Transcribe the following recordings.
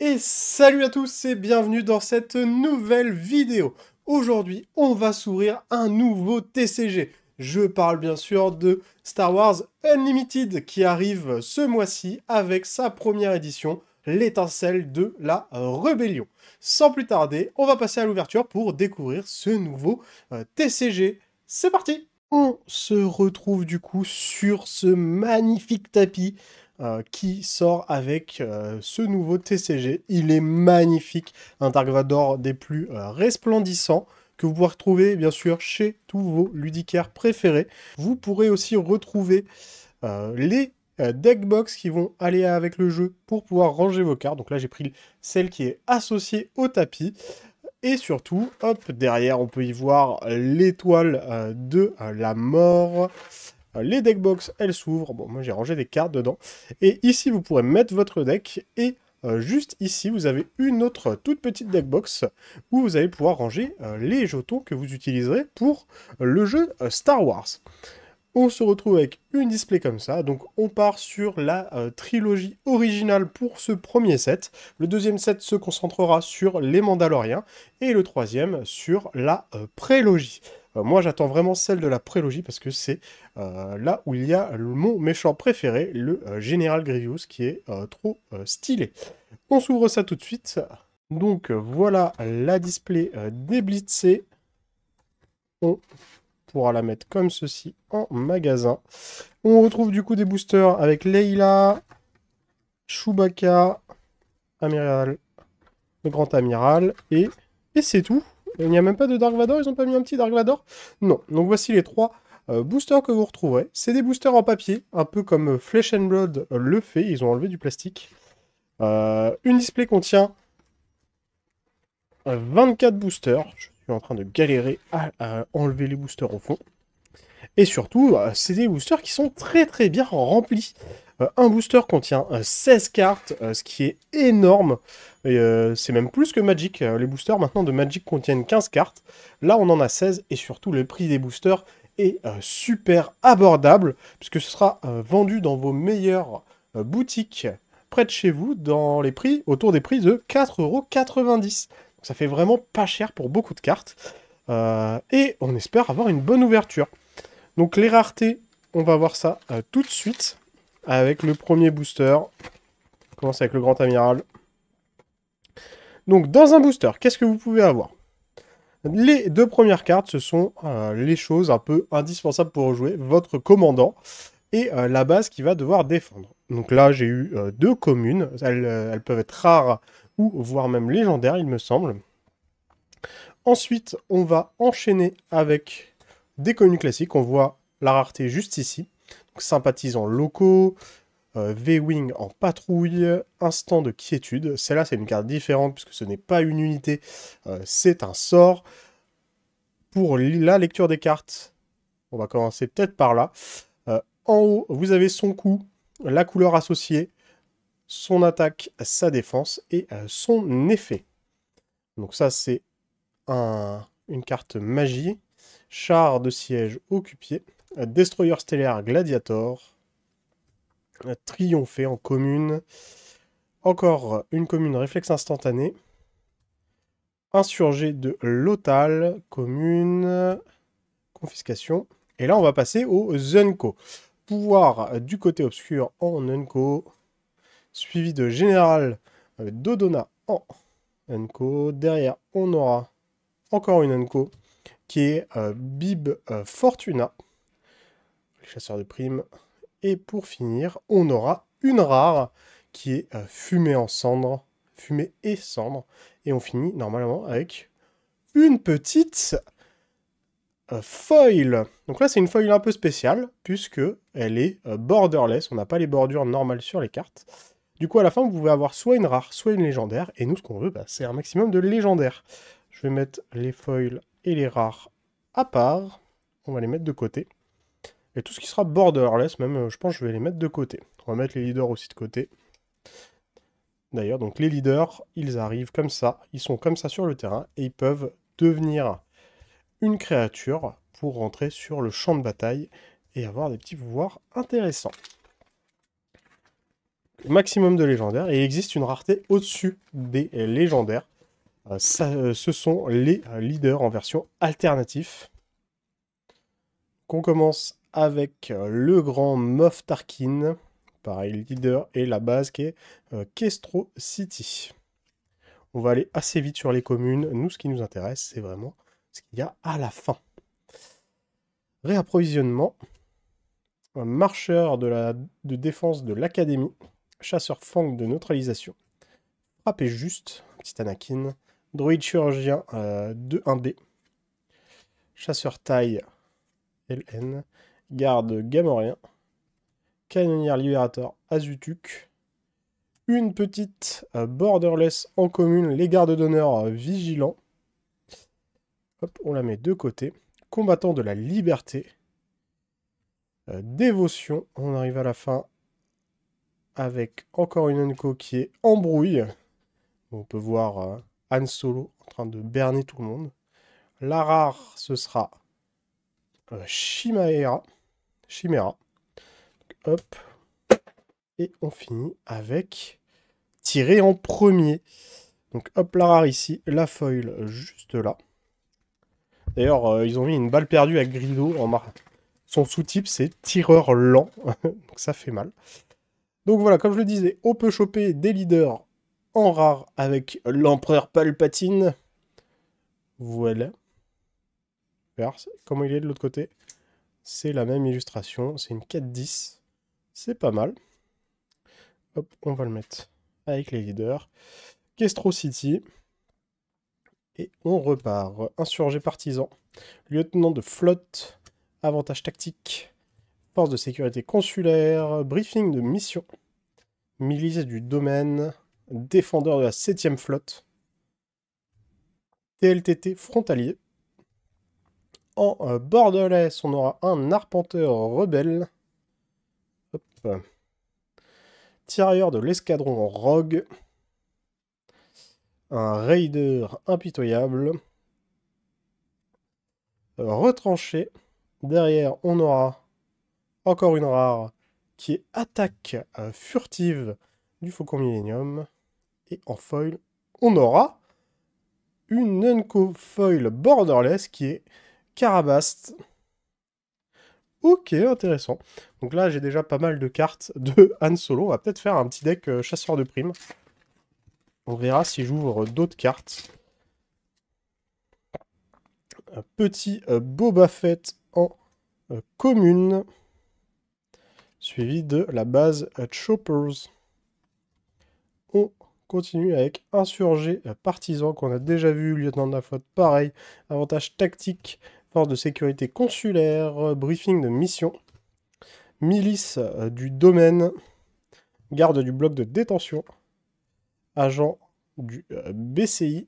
Et salut à tous et bienvenue dans cette nouvelle vidéo. Aujourd'hui, on va s'ouvrir un nouveau TCG. Je parle bien sûr de Star Wars Unlimited qui arrive ce mois-ci avec sa première édition, l'étincelle de la rébellion. Sans plus tarder, on va passer à l'ouverture pour découvrir ce nouveau TCG. C'est parti! On se retrouve du coup sur ce magnifique tapis qui sort avec ce nouveau TCG. Il est magnifique, un Dark Vador des plus resplendissants que vous pouvez retrouver bien sûr chez tous vos ludicaires préférés. Vous pourrez aussi retrouver les deckbox qui vont aller avec le jeu pour pouvoir ranger vos cartes. Donc là j'ai pris celle qui est associée au tapis. Et surtout, hop, derrière, on peut y voir l'étoile de la mort. Les deckbox, elles s'ouvrent. Bon, moi, j'ai rangé des cartes dedans. Et ici, vous pourrez mettre votre deck. Et juste ici, vous avez une autre toute petite deckbox où vous allez pouvoir ranger les jetons que vous utiliserez pour le jeu Star Wars. On se retrouve avec une display comme ça, donc on part sur la trilogie originale pour ce premier set. Le deuxième set se concentrera sur les Mandaloriens, et le troisième sur la prélogie. Moi j'attends vraiment celle de la prélogie, parce que c'est là où il y a mon méchant préféré, le Général Grievous, qui est trop stylé. On s'ouvre ça tout de suite. Donc voilà la display déblitzée. On pourra la mettre comme ceci en magasin. On retrouve du coup des boosters avec Leila, Chewbacca, Amiral, le Grand Amiral, et c'est tout. Il n'y a même pas de Dark Vador, ils n'ont pas mis un petit Dark Vador? Non. Donc voici les trois boosters que vous retrouverez. C'est des boosters en papier, un peu comme Flesh and Blood le fait, ils ont enlevé du plastique. Une display contient 24 boosters. Je suis en train de galérer à enlever les boosters au fond. Et surtout, c'est des boosters qui sont très très bien remplis. Un booster contient 16 cartes, ce qui est énorme. C'est même plus que Magic. Les boosters maintenant de Magic contiennent 15 cartes. Là, on en a 16. Et surtout, le prix des boosters est super abordable, puisque ce sera vendu dans vos meilleures boutiques près de chez vous, dans les prix, autour des prix de 4,90 €. Donc ça fait vraiment pas cher pour beaucoup de cartes. Et on espère avoir une bonne ouverture. Donc les raretés, on va voir ça tout de suite avec le premier booster. On commence avec le Grand Amiral. Donc dans un booster, qu'est-ce que vous pouvez avoir? Les deux premières cartes, ce sont les choses un peu indispensables pour jouer. Votre commandant et la base qui va devoir défendre. Donc là, j'ai eu deux communes. Elles peuvent être rares ou voire même légendaires, il me semble. Ensuite, on va enchaîner avec des communes classiques. On voit la rareté juste ici. Donc, sympathisants locaux, V-Wing en patrouille, instant de quiétude. Celle-là, c'est une carte différente puisque ce n'est pas une unité, c'est un sort. Pour la lecture des cartes, on va commencer peut-être par là. En haut, vous avez son coup, la couleur associée, son attaque, sa défense et son effet. Donc ça, c'est une carte magie. Char de siège occupié. Destroyer stellaire gladiator. Triompher en commune. Encore une commune réflexe instantané. Insurgé de Lothal. Commune. Confiscation. Et là, on va passer au Zunko. Pouvoir du côté obscur en Unco. Suivi de Général Dodona en Unco. Derrière, on aura encore une Unco qui est Bib Fortuna, les chasseurs de primes. Et pour finir, on aura une rare qui est fumée en cendre, fumée et cendre. Et on finit normalement avec une petite foil. Donc là, c'est une foil un peu spéciale, puisque elle est borderless. On n'a pas les bordures normales sur les cartes. Du coup, à la fin, vous pouvez avoir soit une rare, soit une légendaire. Et nous, ce qu'on veut, c'est un maximum de légendaires. Je vais mettre les foils et les rares à part. On va les mettre de côté. Et tout ce qui sera borderless, même, je pense que je vais les mettre de côté. On va mettre les leaders aussi de côté. D'ailleurs, donc les leaders, ils arrivent comme ça. Ils sont comme ça sur le terrain. Et ils peuvent devenir une créature pour rentrer sur le champ de bataille et avoir des petits pouvoirs intéressants. maximum de légendaires. Et il existe une rareté au-dessus des légendaires. Ce sont les leaders en version alternative. On commence avec le grand Moff Tarkin. Pareil, leader et la base qui est Kestro City. On va aller assez vite sur les communes. Nous, ce qui nous intéresse, c'est vraiment ce qu'il y a à la fin. Réapprovisionnement. Un marcheur de défense de l'académie. Chasseur fang de neutralisation. Frappé juste. Petit Anakin. Droïde chirurgien de 1B. Chasseur taille LN. Garde gamorien. Canonnière libérateur Azutuk. Une petite borderless en commune, les gardes d'honneur vigilants. Hop, on la met de côté. Combattant de la liberté. Dévotion. On arrive à la fin avec encore une Enco qui est embrouille. On peut voir Han Solo en train de berner tout le monde. La rare, ce sera Chimera. Hop. Et on finit avec tirer en premier. Donc hop, la rare ici, la foil juste là. D'ailleurs, ils ont mis une balle perdue à Grido en marque. Son sous-type, c'est tireur lent. Donc ça fait mal. Donc voilà, comme je le disais, on peut choper des leaders en rare avec l'empereur Palpatine. Voilà. Comment il est de l'autre côté? C'est la même illustration. C'est une 4-10. C'est pas mal. Hop, on va le mettre avec les leaders. Kestro City. Et on repart. Insurgé partisan. Lieutenant de flotte. Avantage tactique. Force de sécurité consulaire. Briefing de mission. Milice du domaine. Défendeur de la 7ème flotte. TLTT frontalier. En borderless, on aura un arpenteur rebelle. Hop. Tirailleur de l'escadron rogue. Un raider impitoyable. Retranché. Derrière, on aura encore une rare qui est attaque furtive du Faucon Millennium. Et en foil, on aura une Unco foil borderless qui est Carabast. Ok, intéressant. Donc là, j'ai déjà pas mal de cartes de Han Solo. On va peut-être faire un petit deck chasseur de primes. On verra si j'ouvre d'autres cartes. Un petit Boba Fett en commune. Suivi de la base Choppers. On continue avec Insurgé Partisan qu'on a déjà vu. Lieutenant de la flotte, pareil. Avantage tactique. Force de sécurité consulaire, briefing de mission, milice du domaine, garde du bloc de détention, agent du BCI,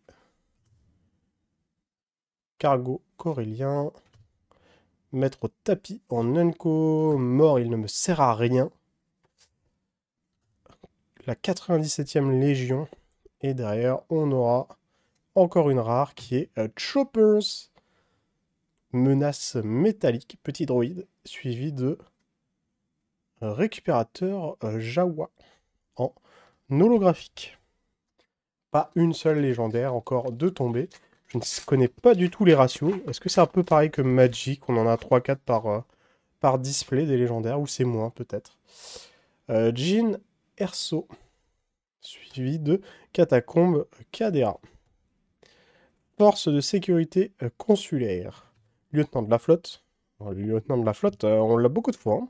cargo corélien, maître au tapis en Unco, mort il ne me sert à rien, la 97e Légion, et derrière on aura encore une rare qui est Choppers. Menace métallique, petit droïde, suivi de récupérateur Jawa en holographique. Pas une seule légendaire, encore deux tombées. Je ne connais pas du tout les ratios. Est-ce que c'est un peu pareil que Magic? On en a 3-4 par display des légendaires, ou c'est moins peut-être. Jyn Erso, suivi de Catacombe Cadera. Force de sécurité consulaire. Lieutenant de la flotte. Le lieutenant de la flotte, on l'a beaucoup de fois. Hein.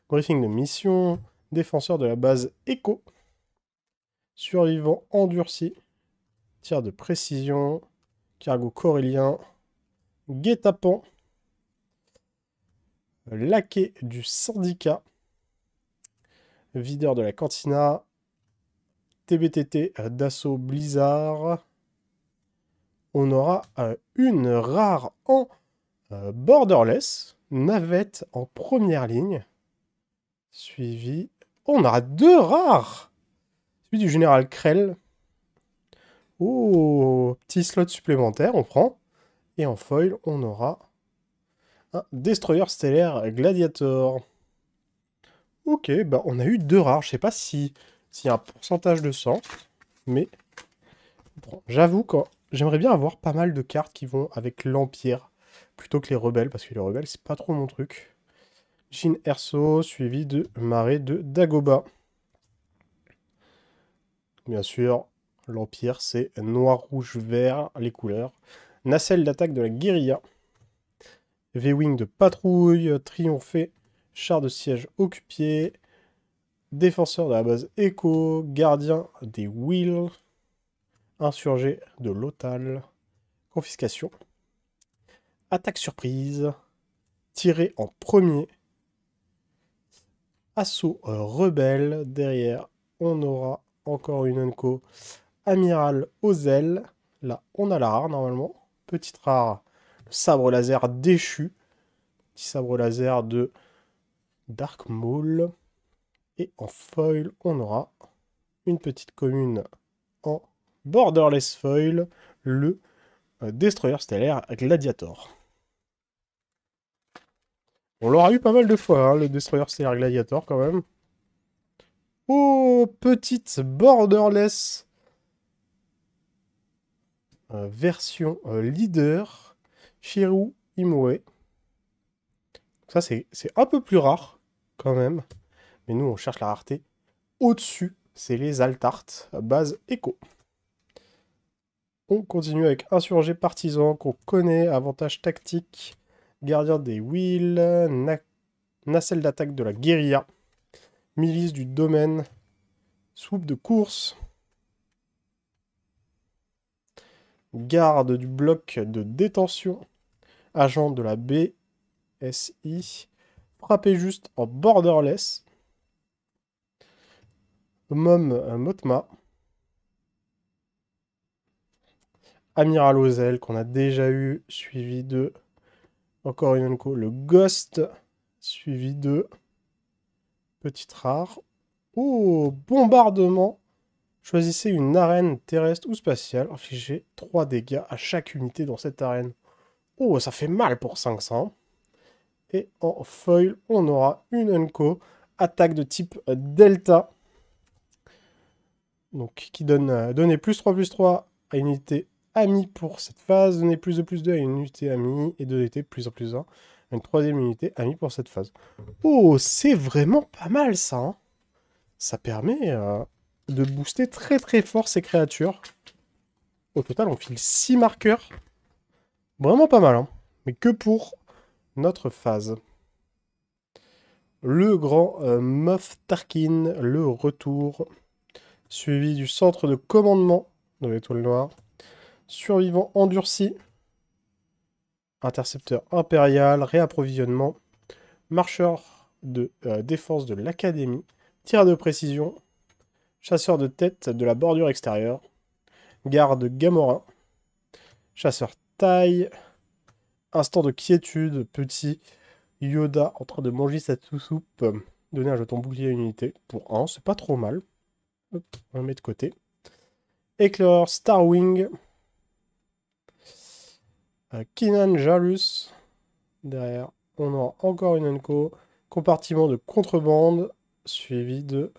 Briefing de mission. Défenseur de la base Echo. Survivant endurci. Tir de précision. Cargo corélien. Guet-apens. Laquais du syndicat. Videur de la cantina. TBTT d'assaut Blizzard. On aura une rare en borderless, navette en première ligne, suivi... On a deux rares. Suivi du général Krell. Oh, petit slot supplémentaire, on prend. Et en foil, on aura un destroyer stellaire Gladiator. Ok, bah on a eu 2 rares. Je sais pas si s'il y a un pourcentage de 100, mais bon, j'avoue que j'aimerais bien avoir pas mal de cartes qui vont avec l'Empire plutôt que les rebelles, parce que les rebelles, c'est pas trop mon truc. Jin Erso, suivi de Marée de Dagoba. Bien sûr, l'Empire, c'est noir, rouge, vert, les couleurs. Nacelle d'attaque de la guérilla. V-Wing de patrouille, triomphé, char de siège occupé, défenseur de la base Echo, gardien des Wheels, insurgé de Lothal, confiscation, attaque surprise, tiré en premier, assaut rebelle, derrière on aura encore une Unco, amiral aux ailes, là on a la rare normalement, petite rare, le sabre laser déchu, petit sabre laser de Dark Maul, et en foil on aura une petite commune en borderless foil, le Destroyer stellaire Gladiator. On l'aura eu pas mal de fois, hein, le Destroyer stellaire Gladiator quand même. Oh, petite borderless version leader, Shiru Imoue. Ça, c'est un peu plus rare quand même. Mais nous, on cherche la rareté au-dessus. C'est les Altart, base Echo. On continue avec Insurgé Partisan qu'on connaît, avantage tactique, Gardien des Wheels, Nacelle d'attaque de la guérilla, Milice du domaine, Swoop de course, Garde du bloc de détention, Agent de la BSI, Frappé juste en borderless, Motma, Amiral aux ailes qu'on a déjà eu, suivi de encore une Unco, le Ghost, suivi de petite rare. Oh, bombardement. Choisissez une arène terrestre ou spatiale. Infligez 3 dégâts à chaque unité dans cette arène. Oh, ça fait mal pour 500. Et en foil, on aura une Unco. Attaque de type Delta. Donc, qui donne donner +3/+3 à une unité amie pour cette phase. Donner +2/+2 à une unité amie. Et donner +1/+1 à une troisième unité amie pour cette phase. Oh, c'est vraiment pas mal ça. Hein. Ça permet de booster très très fort ces créatures. Au total, on file 6 marqueurs. Vraiment pas mal, hein. Mais que pour notre phase. Le grand Moff Tarkin, le retour. Suivi du centre de commandement de l'étoile noire. Survivant endurci. Intercepteur impérial, réapprovisionnement. Marcheur de défense de l'académie. Tir de précision. Chasseur de tête de la bordure extérieure. Garde Gamora. Chasseur taille. Instant de quiétude. Petit Yoda en train de manger sa soupe. Donner un jeton bouclier à une unité. Pour 1, c'est pas trop mal. Hop, on le met de côté. Éclair Starwing. Kinan Jarus. Derrière, on aura encore une Unco. Compartiment de contrebande. Suivi de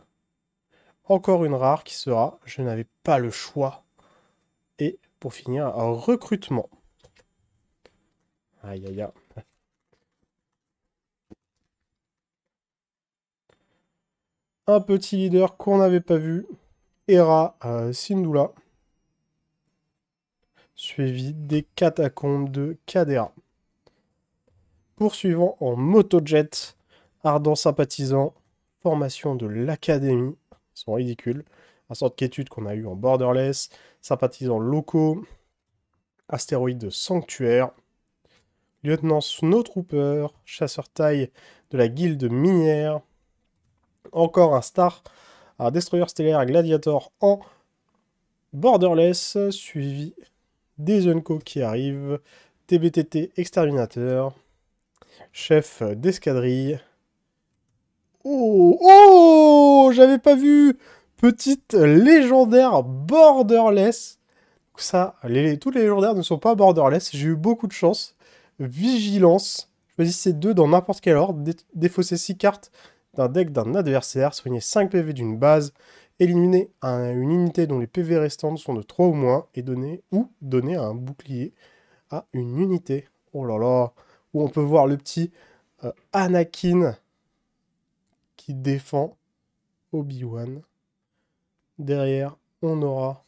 encore une rare qui sera Je n'avais pas le choix. Et pour finir, un recrutement. Aïe aïe aïe. Un petit leader qu'on n'avait pas vu. Hera Syndulla. Suivi des catacombes de Cadera. Poursuivant en motojet. Ardent sympathisant. Formation de l'académie. Ils sont ridicules. Un sort de quiétude qu'on a eu en borderless. Sympathisants locaux. Astéroïde sanctuaire. Lieutenant Snowtrooper. Chasseur taille de la guilde minière. Encore un star. Un destroyer stellaire Gladiator en borderless. Suivi des Unco qui arrivent. TBTT exterminateur. Chef d'escadrille. Oh, oh, j'avais pas vu. Petite légendaire borderless. Ça, tous les légendaires ne sont pas borderless. J'ai eu beaucoup de chance. Vigilance. Choisissez 2 dans n'importe quel ordre. Défaussez 6 cartes d'un deck d'un adversaire, soigner 5 PV d'une base, éliminer une unité dont les PV restantes sont de 3 ou moins, et donner un bouclier à une unité. Oh là là, où on peut voir le petit Anakin qui défend Obi-Wan. Derrière, on aura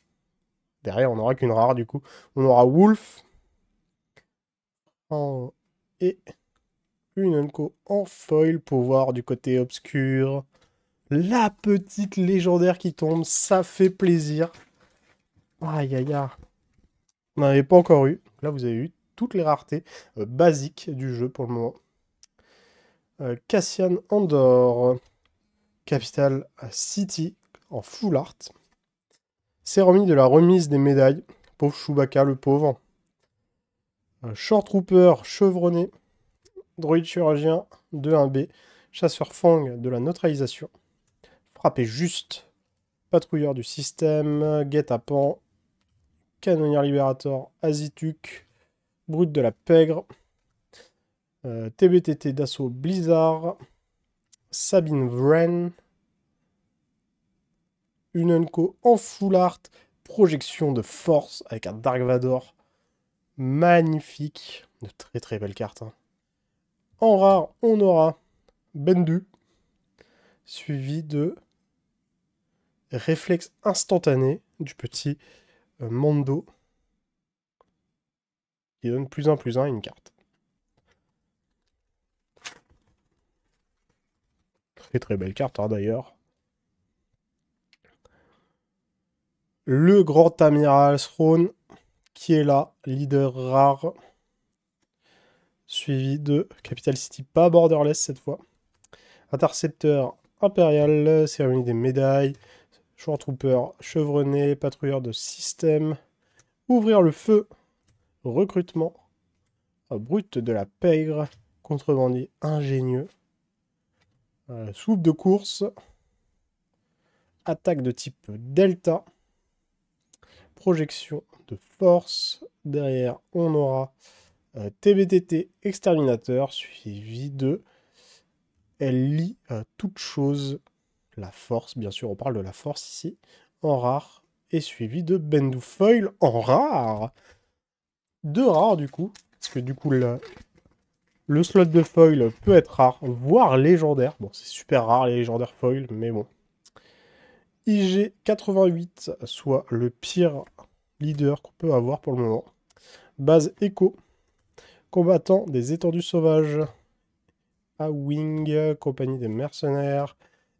qu'une rare du coup. On aura Wolf et une Unco en foil pour voir du côté obscur. La petite légendaire qui tombe, ça fait plaisir. Aïe aïe aïe. On n'en avait pas encore eu. Là, vous avez eu toutes les raretés basiques du jeu pour le moment. Cassian Andor, Capital City en full art. Cérémonie de la remise des médailles. Pauvre Chewbacca, le pauvre. Short Trooper chevronné. Droïde chirurgien de 1B. Chasseur Fang de la neutralisation. Frappé juste. Patrouilleur du système. Guet-apens. Canonnière Libérator. Azituk. Brute de la pègre. TBTT d'assaut Blizzard. Sabine Wren. Une Unco en full art. Projection de force avec un Dark Vador. Magnifique. De très très belles cartes. Hein. En rare, on aura Bendu. Suivi de Réflexe instantané du petit Mando. Qui donne +1/+1 à une carte. Très très belle carte hein, d'ailleurs. Le grand amiral Throne qui est là, leader rare. Suivi de Capital City, pas borderless cette fois. Intercepteur impérial, cérémonie des médailles. Short Trooper chevronné, patrouilleur de système. Ouvrir le feu, recrutement. Brute de la pègre, contrebandier ingénieux. Soupe de course. Attaque de type Delta. Projection de force. Derrière, on aura TBTT exterminateur, suivi de elle lit toute chose. La force, bien sûr, on parle de la force ici. En rare. Et suivi de Bendu Foil en rare. 2 rares du coup. Parce que du coup, le slot de foil peut être rare, voire légendaire. Bon, c'est super rare les légendaires foil, mais bon. IG 88, soit le pire leader qu'on peut avoir pour le moment. Base Echo. Combattant des étendues sauvages. A-Wing, compagnie des mercenaires.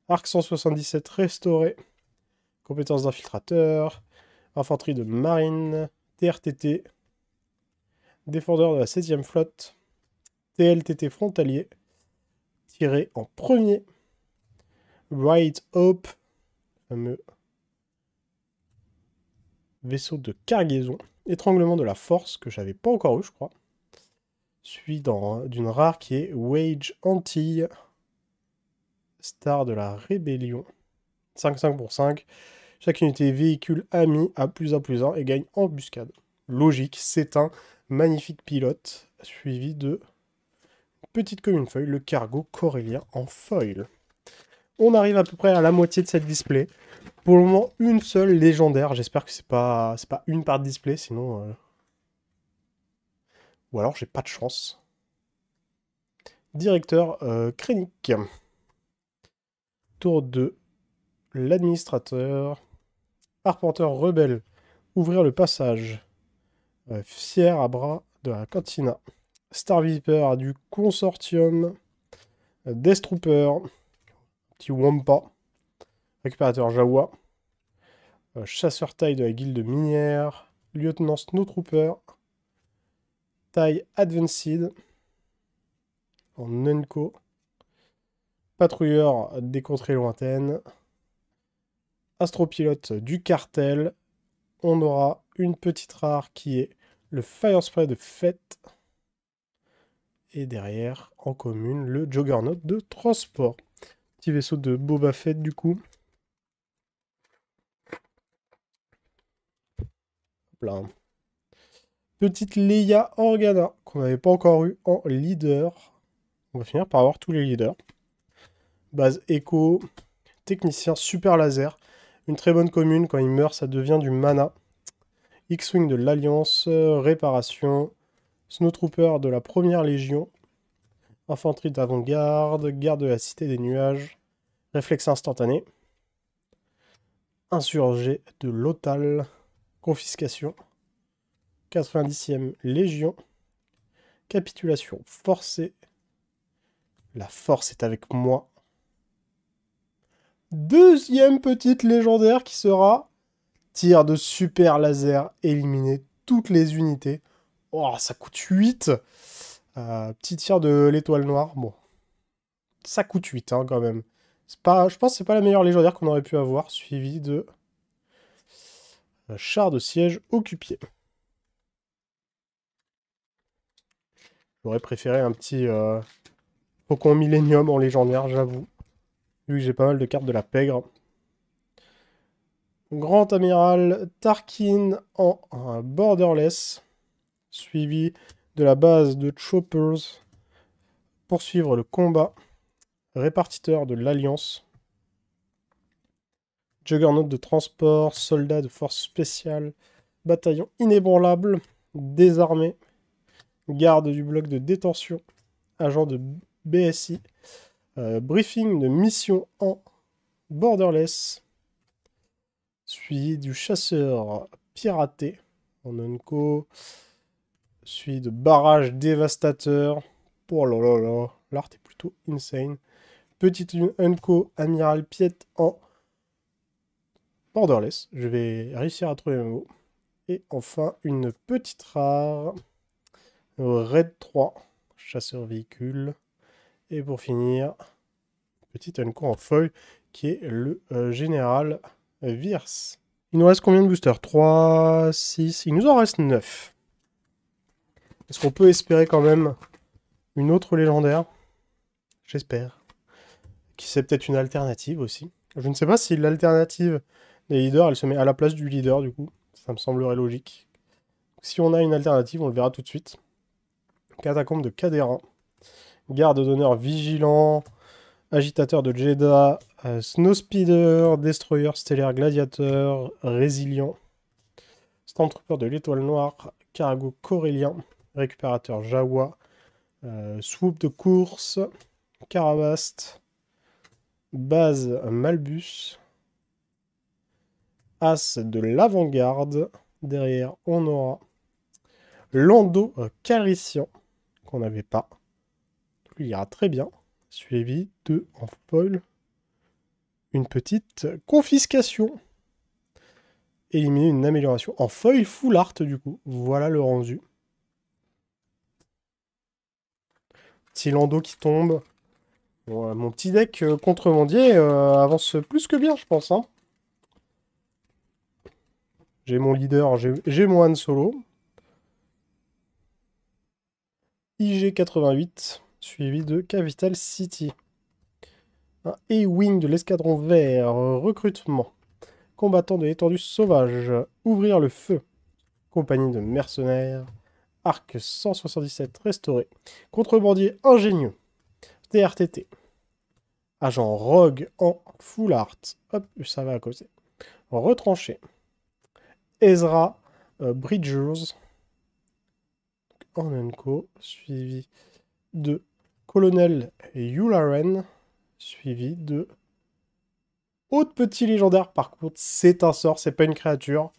Arc 177 restauré. Compétences d'infiltrateur. Infanterie de marine. TRTT. Défendeur de la 7ème flotte. TLTT frontalier. Tiré en premier. Right Hope. Fameux vaisseau de cargaison. Étranglement de la force, que j'avais pas encore eu, je crois. Suivi d'une rare qui est Wage Antilles. Star de la rébellion. 5/5 pour 5. Chaque unité véhicule ami à +1/+1 et gagne embuscade. Logique, c'est un magnifique pilote. Suivi de petite commune foil, le cargo corélien en foil. On arrive à peu près à la moitié de cette display. Pour le moment, une seule légendaire. J'espère que c'est pas une par display, sinon... Ou alors j'ai pas de chance. Directeur Krennic. Tour 2. L'administrateur. Arpenteur rebelle. Ouvrir le passage. Fier à bras de la cantina. Star Viper du consortium. Death Trooper. Petit Wampa. Récupérateur Jawa. Chasseur taille de la guilde minière. Lieutenant Snowtrooper. Taille Advanced. En Nunco. Patrouilleur des contrées lointaines. Astropilote du cartel. On aura une petite rare qui est le Firespray de Fête. Et derrière, en commune, le Juggernaut de transport. Petit vaisseau de Boba Fett du coup. Là. Petite Leia Organa qu'on n'avait pas encore eu en leader. On va finir par avoir tous les leaders. Base écho, technicien super laser. Une très bonne commune, quand il meurt, ça devient du mana. X-Wing de l'Alliance, réparation. Snowtrooper de la première Légion. Infanterie d'avant-garde, garde de la Cité des Nuages. Réflexe instantané. Insurgé de l'Otal. Confiscation. 90e Légion. Capitulation forcée. La force est avec moi. Deuxième petite légendaire qui sera tir de super laser, éliminer toutes les unités. Oh, ça coûte 8. Petit tir de l'étoile noire. Bon, ça coûte 8 hein, quand même. Pas, je pense que c'est pas la meilleure légendaire qu'on aurait pu avoir, suivi de char de siège occupé. J'aurais préféré un petit Faucon Millennium en légendaire, j'avoue. Vu que j'ai pas mal de cartes de la pègre. Grand Amiral Tarkin en borderless, suivi de la base de Choppers. Poursuivre le combat. Répartiteur de l'Alliance. Juggernaut de transport, soldat de force spéciale, bataillon inébranlable, désarmé, garde du bloc de détention, agent de BSI, briefing de mission en borderless, suivi du chasseur piraté en unco, suivi de barrage dévastateur. Oh là là là, l'art est plutôt insane. Petite unco amiral Piet en borderless, je vais réussir à trouver mes mots. Et enfin, une petite rare, Raid 3, chasseur véhicule. Et pour finir, petite unco en foil, qui est le général Virs. Il nous reste combien de boosters? 3, 6, il nous en reste 9. Est-ce qu'on peut espérer quand même une autre légendaire? J'espère. Qui c'est peut-être une alternative aussi. Je ne sais pas si l'alternative des leaders, elle se met à la place du leader, du coup. Ça me semblerait logique. Si on a une alternative, on le verra tout de suite. Catacombe de Cadérin. Garde d'honneur vigilant. Agitateur de Jeddah. Snowspeeder. Destroyer stellaire gladiateur. Résilient. Stormtrooper de l'étoile noire. Cargo corélien. Récupérateur Jawa. Swoop de course. Carabast. Base Malbus. As de l'avant-garde. Derrière, on aura Lando Calrissian, qu'on n'avait pas. Lui ira très bien. Suivi de, en foil, une petite confiscation. Éliminer une amélioration. En foil full art, du coup. Voilà le rendu. Petit Lando qui tombe. Bon, mon petit deck contrebandier avance plus que bien, je pense. Hein. J'ai mon leader, j'ai mon Han Solo. IG88, suivi de Capital City. Un A-Wing de l'escadron vert, recrutement. Combattant de l'étendue sauvage, ouvrir le feu. Compagnie de mercenaires, arc 177 restauré. Contrebandier ingénieux, TRTT. Agent rogue en full art. Hop, ça va à causer. Retranché. Ezra Bridgers en unco, suivi de Colonel Yularen, suivi de autre petit légendaire. Par contre, c'est un sort, c'est pas une créature.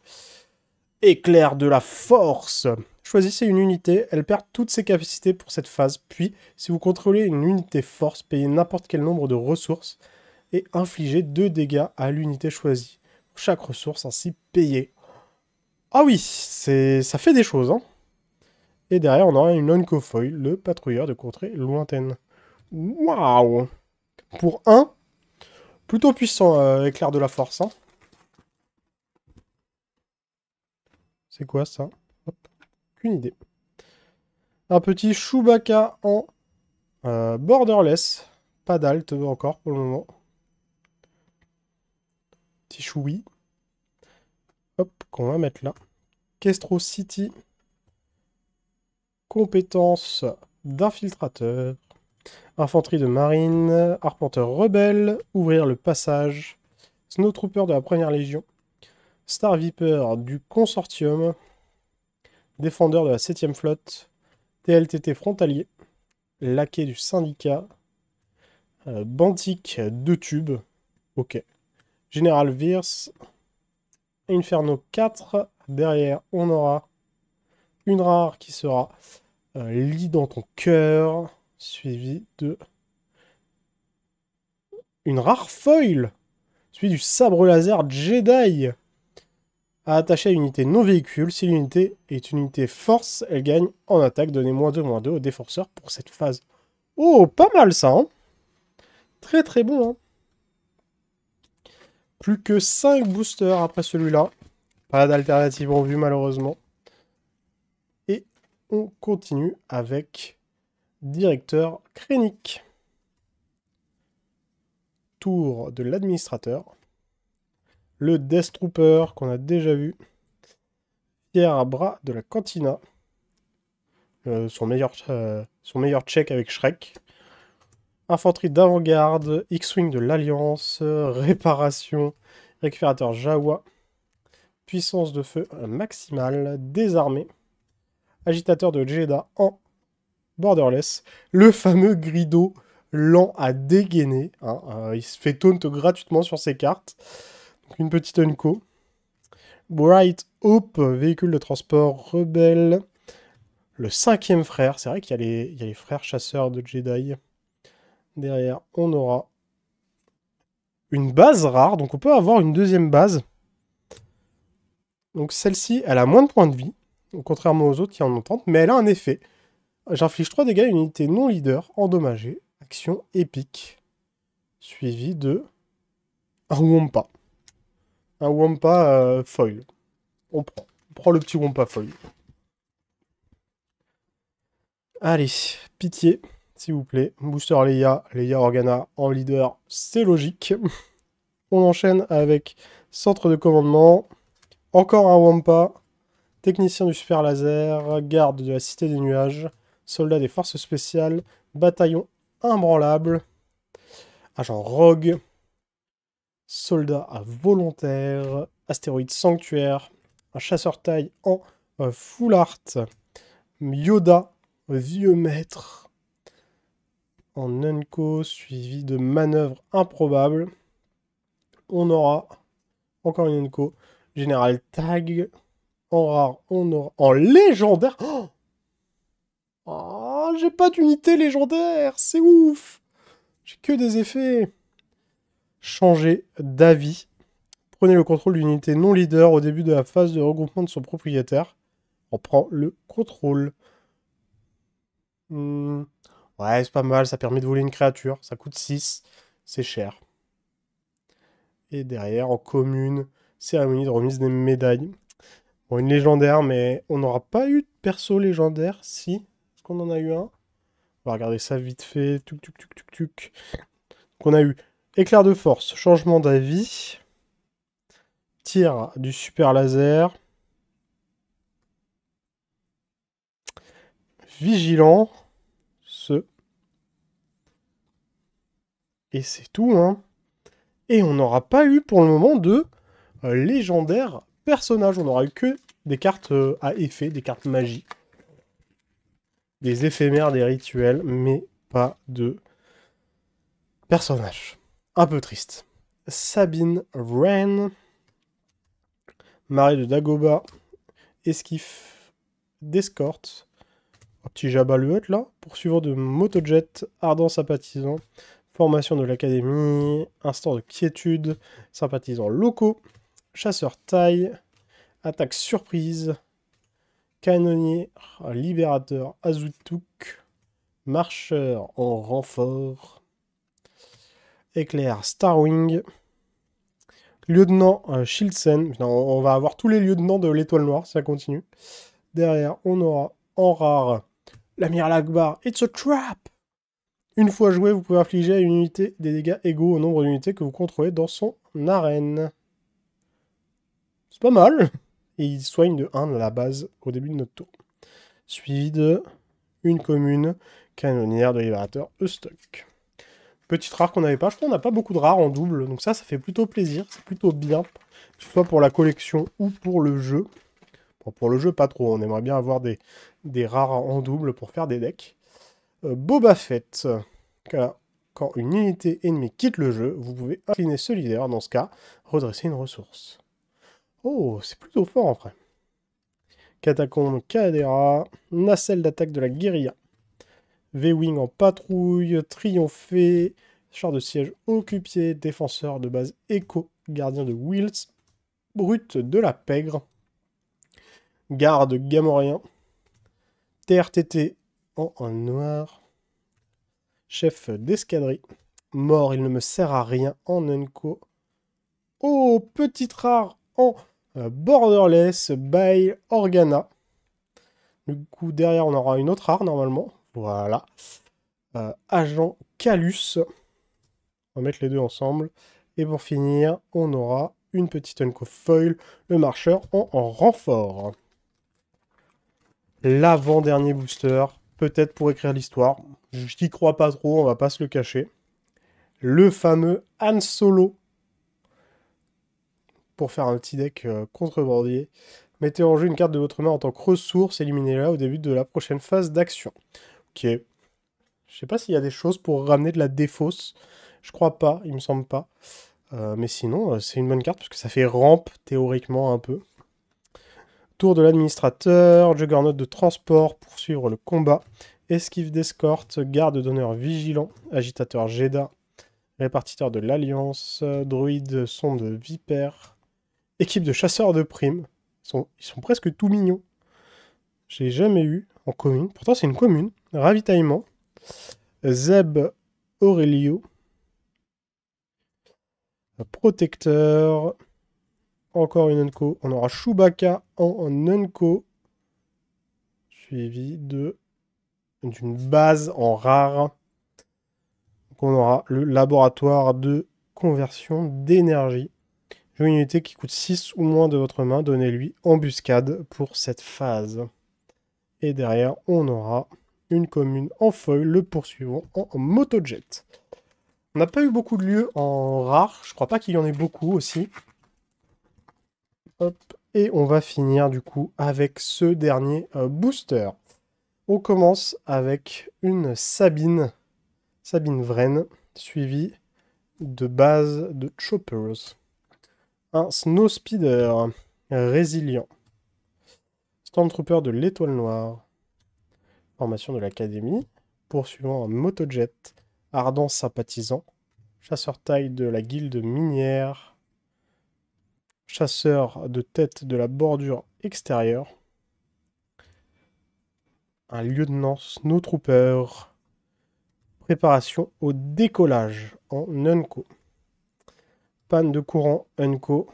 Éclair de la force. Choisissez une unité, elle perd toutes ses capacités pour cette phase. Puis, si vous contrôlez une unité force, payez n'importe quel nombre de ressources et infligez 2 dégâts à l'unité choisie. Chaque ressource ainsi payée. Ah oui, ça fait des choses, hein. Et derrière, on aura une Oncofoil, le patrouilleur de contrée lointaine. Waouh! Pour 1, plutôt puissant, éclair de la force, hein. C'est quoi, ça? Hop, aucune idée. Un petit Chewbacca en borderless. Pas d'alt encore pour le moment. Petit Chewie. Hop, qu'on va mettre là. Kestro City. Compétence d'infiltrateur. Infanterie de marine, arpenteur rebelle, ouvrir le passage, snowtrooper de la première légion, Star Viper du consortium, défendeur de la 7ème flotte, TLTT frontalier, laquais du syndicat, Bantic 2 tubes, ok. Général Virs, Inferno 4, derrière on aura une rare qui sera lit dans ton cœur, suivi de une rare foil, suivi du sabre laser Jedi, à attacher à une unité non véhicule. Si l'unité est une unité force, elle gagne en attaque. Donnez -2/-2 au défenseur pour cette phase. Oh, pas mal ça, hein. Très très bon, hein. Plus que 5 boosters après celui-là. Pas d'alternative en vue malheureusement. Et on continue avec Directeur Krennic. Tour de l'administrateur. Le Death Trooper qu'on a déjà vu. Pierre à bras de la Cantina. Son meilleur check avec Shrek. Infanterie d'avant-garde, X-Wing de l'Alliance, réparation, récupérateur Jawa, puissance de feu maximale, désarmé, agitateur de Jeddah en borderless, le fameux Grido lent à dégainer, hein, il se fait taunt gratuitement sur ses cartes, donc une petite unco. Bright Hope, véhicule de transport rebelle, le 5e frère, c'est vrai qu'il y a les frères chasseurs de Jedi. Derrière, on aura une base rare, donc on peut avoir une deuxième base. Donc celle-ci, elle a moins de points de vie, contrairement aux autres qui en ont 30, mais elle a un effet. J'inflige 3 dégâts à une unité non leader endommagée, action épique, suivi de un Wampa. Un Wampa foil. On prend le petit Wampa foil. Allez, pitié. S'il vous plaît, Booster Leia, Leia Organa en leader, c'est logique. On enchaîne avec centre de commandement, encore un Wampa, technicien du super laser, garde de la cité des nuages, soldat des forces spéciales, bataillon imbranlable, agent rogue, soldat à volontaire, astéroïde sanctuaire, un chasseur taille en full art, Yoda, vieux maître, en unco, suivi de manœuvres improbables. On aura encore une unco. Général Tag. En rare, on aura... En légendaire. Oh, j'ai pas d'unité légendaire. C'est ouf. J'ai que des effets. Changer d'avis. Prenez le contrôle d'une unité non leader au début de la phase de regroupement de son propriétaire. On prend le contrôle. Ouais, c'est pas mal, ça permet de voler une créature. Ça coûte 6, c'est cher. Et derrière, en commune, cérémonie de remise des médailles. Bon, une légendaire, mais on n'aura pas eu de perso légendaire, si. Est-ce qu'on en a eu un? On va regarder ça vite fait. Tuc, tuc, tuc, tuc, tuc. Donc on a eu éclair de force, changement d'avis, tir du super laser, vigilant, et c'est tout, hein. Et on n'aura pas eu pour le moment de légendaire personnage. On n'aura eu que des cartes à effet, des cartes magie. Des éphémères, des rituels, mais pas de personnage. Un peu triste. Sabine Wren, Marie de Dagoba, esquif d'escorte. Un petit Jabba le Hutt là. Poursuivant de motojet, ardent sympathisant. Formation de l'académie, instant de quiétude, sympathisants locaux, chasseur taille, attaque surprise, canonnier, libérateur Azutuk, marcheur en renfort, éclair Starwing, lieutenant Shieldsen. On va avoir tous les lieutenants de l'étoile noire si ça continue. Derrière, on aura en rare l'amiral Akbar, It's a Trap. Une fois joué, vous pouvez infliger à une unité des dégâts égaux au nombre d'unités que vous contrôlez dans son arène. C'est pas mal. Et il soigne de 1 à la base au début de notre tour. Suivi de une commune, Canonnière de libérateur stock. Petite rare qu'on n'avait pas. Je crois qu'on n'a pas beaucoup de rares en double. Donc ça fait plutôt plaisir. C'est plutôt bien. Que ce soit pour la collection ou pour le jeu. Bon, pour le jeu, pas trop. On aimerait bien avoir des rares en double pour faire des decks. Boba Fett. Quand une unité ennemie quitte le jeu, vous pouvez incliner ce leader. Dans ce cas, redresser une ressource. Oh, c'est plutôt fort en vrai. Catacombe Cadera. Nacelle d'attaque de la guérilla. V-Wing en patrouille, Triompher, char de siège Occupier, défenseur de base Echo, gardien de Wills, brute de la pègre, garde Gamorien, TRTT en noir, chef d'escadrille, mort, il ne me sert à rien en Unco. Oh, petite rare en borderless, by Organa. Du coup, derrière, on aura une autre rare normalement. Voilà. Agent Calus. On va mettre les deux ensemble. Et pour finir, on aura une petite Unco Foil, le marcheur en renfort. L'avant-dernier booster, peut-être pour écrire l'histoire. Je n'y crois pas trop, on va pas se le cacher. Le fameux Han Solo. Pour faire un petit deck contrebandier. Mettez en jeu une carte de votre main en tant que ressource, éliminez-la au début de la prochaine phase d'action. Ok. Je sais pas s'il y a des choses pour ramener de la défausse. Je crois pas, il me semble pas. Mais sinon, c'est une bonne carte parce que ça fait rampe, théoriquement, un peu. Tour de l'administrateur, Juggernaut de transport pour suivre le combat. Esquive d'escorte, garde d'honneur vigilant, agitateur Jedha, répartiteur de l'Alliance, druide sonde vipère, équipe de chasseurs de primes. Ils sont presque tout mignons. Je l'ai jamais eu en commune. Pourtant, c'est une commune. Ravitaillement. Zeb Aurelio. Protecteur. Encore une Unco. On aura Chewbacca en Unco. Suivi d'une base en rare. Donc on aura le laboratoire de conversion d'énergie. Jouez une unité qui coûte 6 ou moins de votre main. Donnez-lui embuscade pour cette phase. Et derrière, on aura une commune en foil, le poursuivant en motojet. On n'a pas eu beaucoup de lieux en rare. Je crois pas qu'il y en ait beaucoup aussi. Hop. Et on va finir du coup avec ce dernier booster. On commence avec une Sabine Wren, suivie de base de Choppers. Un Snowspeeder résilient. Stormtrooper de l'Étoile Noire. Formation de l'Académie. Poursuivant un motojet. Ardent sympathisant. Chasseur taille de la guilde minière. Chasseur de tête de la bordure extérieure. Un lieutenant Snowtrooper. Préparation au décollage en Unco. Panne de courant Unco.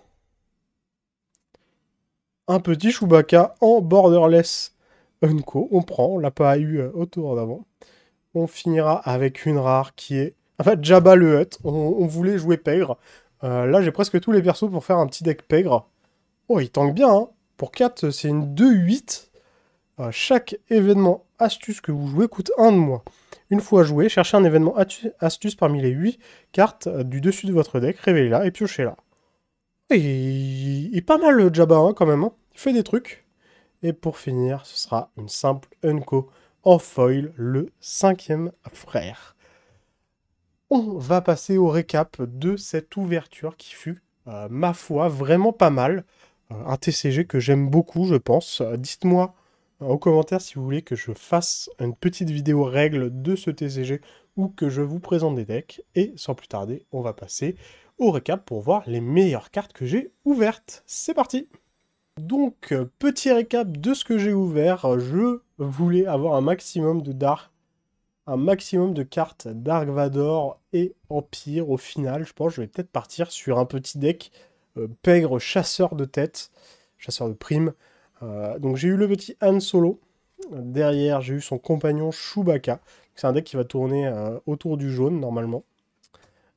Un petit Chewbacca en borderless Unco. On prend, on l'a pas eu au tour d'avant. On finira avec une rare qui est... En fait, Jabba le Hutt. On voulait jouer pègre. Là, j'ai presque tous les persos pour faire un petit deck pègre. Oh, il tank bien, hein. Pour 4, c'est une 2-8. Chaque événement astuce que vous jouez coûte 1 de moins. Une fois joué, cherchez un événement astuce parmi les 8 cartes du dessus de votre deck, révélez-la et piochez-la. Il est pas mal le Jabba hein, quand même, hein. Il fait des trucs. Et pour finir, ce sera une simple Unco en foil, le 5e frère. On va passer au récap de cette ouverture qui fut, ma foi, vraiment pas mal. Un TCG que j'aime beaucoup, je pense. Dites-moi en commentaire si vous voulez que je fasse une petite vidéo règle de ce TCG ou que je vous présente des decks. Et sans plus tarder, on va passer au récap pour voir les meilleures cartes que j'ai ouvertes. C'est parti! Donc, petit récap de ce que j'ai ouvert. Je voulais avoir un maximum de cartes Dark Vador et Empire. Au final, je pense que je vais peut-être partir sur un petit deck pègre chasseur de tête, chasseur de primes. Donc j'ai eu le petit Han Solo. Derrière, j'ai eu son compagnon Chewbacca. C'est un deck qui va tourner autour du jaune, normalement.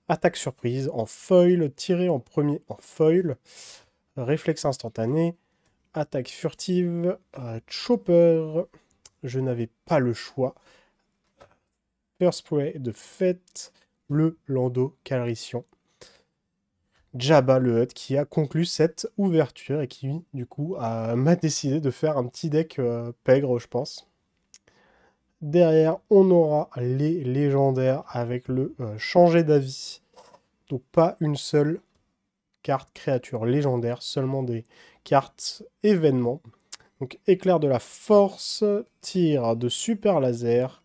Attaque surprise en foil, tiré en premier en foil. Réflexe instantané. Attaque furtive. Chopper. Je n'avais pas le choix. First Spray de Fête, le Lando Calrissian. Jabba le Hutt qui a conclu cette ouverture et qui, du coup, m'a décidé de faire un petit deck pègre, je pense. Derrière, on aura les légendaires avec le changer d'avis. Donc pas une seule carte créature légendaire, seulement des cartes événements. Donc éclair de la force, tir de super laser.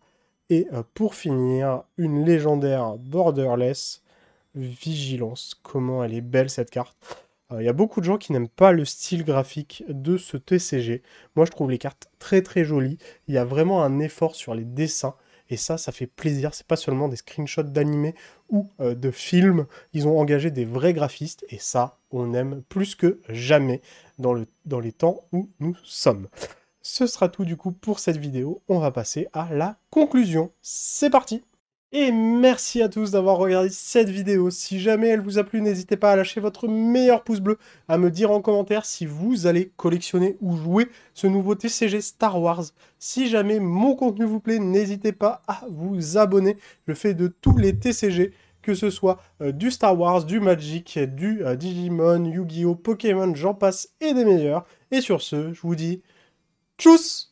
Et pour finir, une légendaire borderless, vigilance. Comment elle est belle cette carte. Il y a beaucoup de gens qui n'aiment pas le style graphique de ce TCG. Moi, je trouve les cartes très très jolies. Il y a vraiment un effort sur les dessins. Et ça fait plaisir. C'est pas seulement des screenshots d'animés ou de films. Ils ont engagé des vrais graphistes. Et ça, on aime plus que jamais dans les temps où nous sommes. Ce sera tout du coup pour cette vidéo. On va passer à la conclusion. C'est parti! Et merci à tous d'avoir regardé cette vidéo. Si jamais elle vous a plu, n'hésitez pas à lâcher votre meilleur pouce bleu, à me dire en commentaire si vous allez collectionner ou jouer ce nouveau TCG Star Wars. Si jamais mon contenu vous plaît, n'hésitez pas à vous abonner. Je fais de tous les TCG, que ce soit du Star Wars, du Magic, du Digimon, Yu-Gi-Oh, Pokémon, j'en passe et des meilleurs. Et sur ce, je vous dis tchuss!